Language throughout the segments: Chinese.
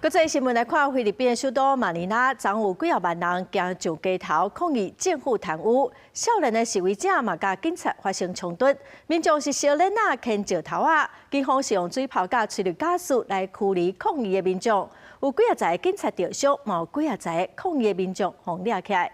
国际新闻来看，菲律宾首都马尼拉昨有几万人行上街头抗议政府贪污，少年的示威者嘛甲警察发生冲突，民众是烧链仔、牵石头啊，警方是用水炮甲催泪ga斯来驱离抗议的民众，有几个警察受伤，嘛有几个抗议的民众互抓起来。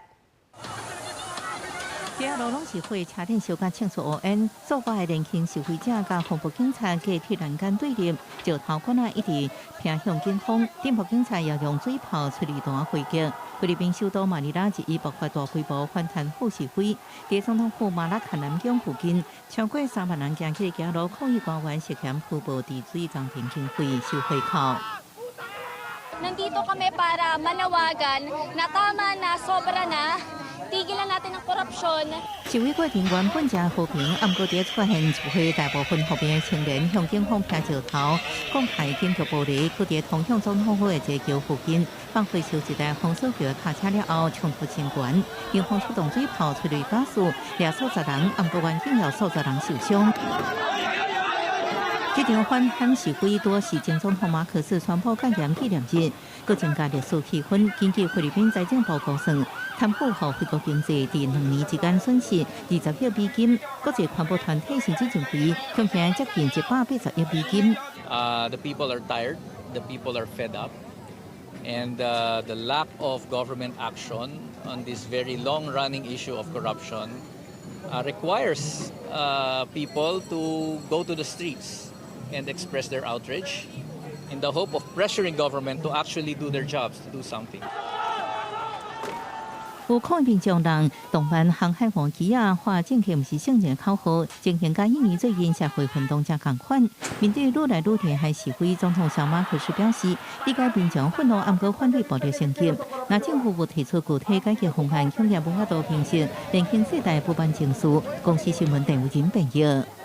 街路拢是火车顶烧甲庆祝乌烟，数百个年轻示威者甲防暴警察架铁栏杆对立，石头管啊一直偏向警方，镇暴警察也用水炮、催泪弹回击。菲律宾首都马尼拉日已爆发大规模反贪腐示威，在总统府马拉坎南宫附近，超过3万人行去街路抗议官员涉嫌腐败治水、暂停经费、收回扣。 Nandito kami para manawagan na tama na, sobra na. Tigilan natin ang korupsyon. 示威过程原本正和平，暗过伫出现聚会，大部分后边的青年向警方拍石头，讲害警局暴力，佮伫通向总统府的街桥附近放火烧一台红色桥卡车了后，冲突升悬，警方出动水炮、催泪ga斯，掠数10人，暗过原警有数10人受伤。 这场反贪示威多是前总统马克思宣布戒严纪念日，佮增加历史气氛。根据菲律宾财政部估算，贪腐和菲国经济伫2年之间损失20亿美金，各一环保团体甚至认为贡献接近180亿美金。The people are tired. The people are fed up, and the lack of government action on this very long-running issue of corruption requires people to go to the streets. And express their outrage in the hope of pressuring government to actually do their jobs, to do something. 有抗议民众人动办航海王机啊，话政客毋是圣人口号，情形甲印尼最近社会运动正共款。面对愈来愈厉害示威，总统小马可是表示，理解民众愤怒，暗过反对暴力升级。那政府无提出具体解决方案，恐也无法度平息年轻世代不满情绪。公司新闻陈伟仁报道。